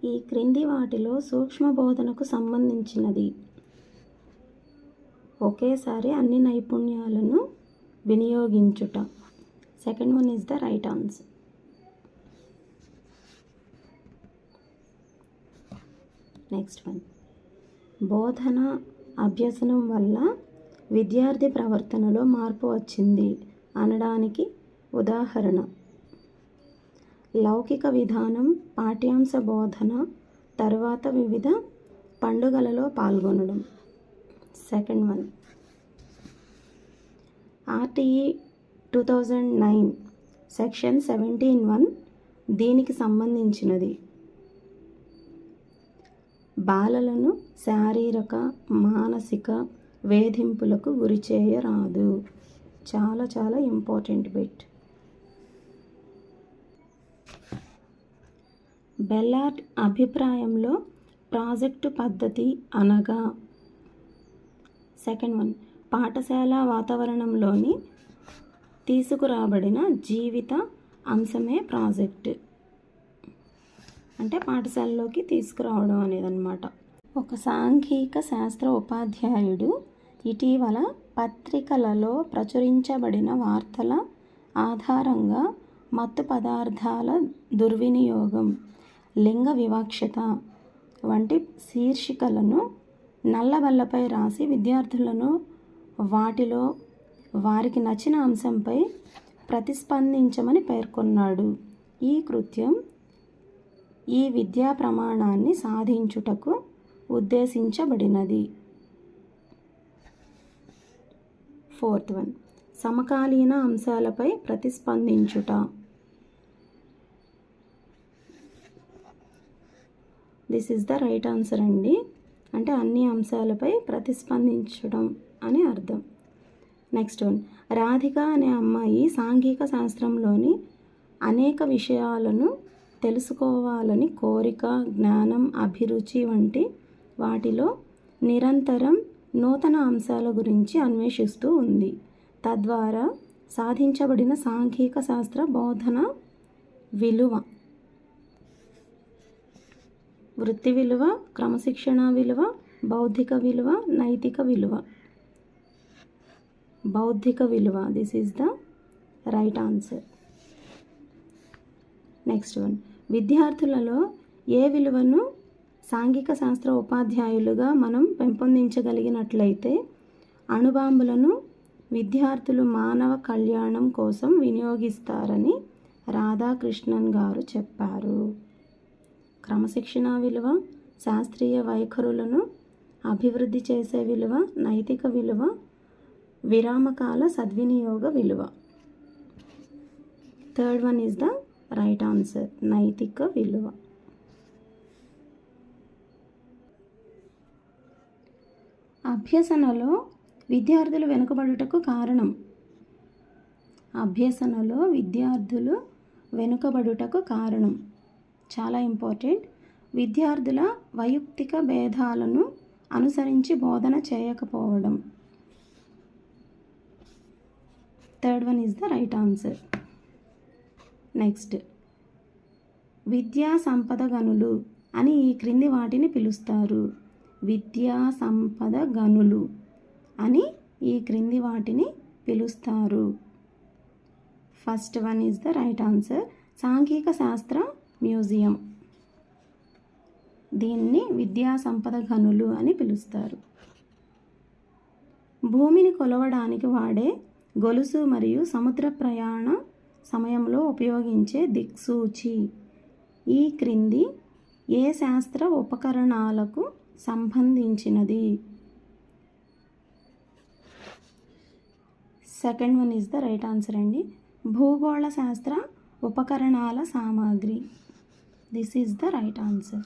ఈ క్రింది వాటిలో సూక్ష్మ బోధనకు సంబంధించినది. ఒకేసారి అన్ని నైపుణ్యాలను వినియోగించుట. Second one is the right answer. Next one, బోధన అభ్యసనం వల్ల విద్యార్థి ప్రవర్తనలో మార్పు వచ్చింది అనడానికి ఉదాహరణ. లౌకిక విధానం, పాఠ్యాంశ బోధన తర్వాత వివిధ పండుగలలో పాల్గొనడం. సెకండ్ వన్, ఆర్టీఈ 2009 సెక్షన్ 17(1) దీనికి సంబంధించినది. బాలలను శారీరక మానసిక వేధింపులకు గురి చేయరాదు. చాలా చాలా ఇంపార్టెంట్ బిట్. బెల్లార్డ్ అభిప్రాయంలో ప్రాజెక్టు పద్ధతి అనగా. సెకండ్ వన్, పాఠశాల వాతావరణంలోని తీసుకురాబడిన జీవిత అంశమే ప్రాజెక్ట్. అంటే పాఠశాలలోకి తీసుకురావడం అనేది అన్నమాట. ఒక సాంఘిక శాస్త్ర ఉపాధ్యాయుడు ఇటీవల పత్రికలలో ప్రచురించబడిన వార్తల ఆధారంగా మత్తు పదార్థాల దుర్వినియోగం, లింగ వివక్షత వంటి శీర్షికలను నల్లబల్లపై రాసి విద్యార్థులను వాటిలో వారికి నచ్చిన అంశంపై ప్రతిస్పందించమని పేర్కొన్నాడు. ఈ కృత్యం ఈ విద్యా ప్రమాణాన్ని సాధించుటకు ఉద్దేశించబడినది. ఫోర్త్ వన్, సమకాలీన అంశాలపై ప్రతిస్పందించుట. This is the right answer అండి. అంటే అన్ని అంశాలపై ప్రతిస్పందించడం అని అర్థం. నెక్స్ట్ వన్, రాధిక అనే అమ్మాయి సాంఘిక శాస్త్రంలోని అనేక విషయాలను తెలుసుకోవాలని కోరిక, జ్ఞానం, అభిరుచి వంటి వాటిలో నిరంతరం నూతన అంశాల గురించి అన్వేషిస్తూ ఉంది. తద్వారా సాధించబడిన సాంఘిక శాస్త్ర బోధన విలువ, వృత్తి విలువ, క్రమశిక్షణ విలువ, బౌద్ధిక విలువ, నైతిక విలువ. బౌద్ధిక విలువ, this is the right answer. Next one, విద్యార్థులలో ఏ విలువను సాంఘిక శాస్త్ర ఉపాధ్యాయులుగా మనం పెంపొందించగలిగినట్లయితే అణుబాంబులను విద్యార్థులు మానవ కళ్యాణం కోసం వినియోగిస్తారని రాధాకృష్ణన్ గారు చెప్పారు. క్రమశిక్షణ విలువ, శాస్త్రీయ వైఖరులను అభివృద్ధి చేసే విలువ, నైతిక విలువ, విరామకాల సద్వినియోగ విలువ. Third one is the right answer, నైతిక విలువ. అభ్యసనలో విద్యార్థులు వెనుకబడుటకు కారణం. అభ్యసనలో విద్యార్థులు వెనుకబడుటకు కారణం చాలా ఇంపార్టెంట్. విద్యార్థుల వైయక్తిక భేదాలను అనుసరించి బోధన చేయకపోవడం. Third one is the right answer. Next, విద్యా సంపద గనులు అని ఈ క్రింది వాటిని పిలుస్తారు. విద్యా సంపద గనులు అని ఈ క్రింది వాటిని పిలుస్తారు. First one is the right answer, సాంఘిక శాస్త్ర మ్యూజియం. దీన్ని విద్యా సంపద గనులు అని పిలుస్తారు. భూమిని కొలవడానికి వాడే గొలుసు మరియు సముద్ర ప్రయాణ సమయంలో ఉపయోగించే దిక్సూచి ఈ క్రింది ఏ శాస్త్ర ఉపకరణాలకు సంబంధించినది? Second one is the right answer అండి, భూగోళ శాస్త్ర ఉపకరణాల సామాగ్రి. This is the right answer.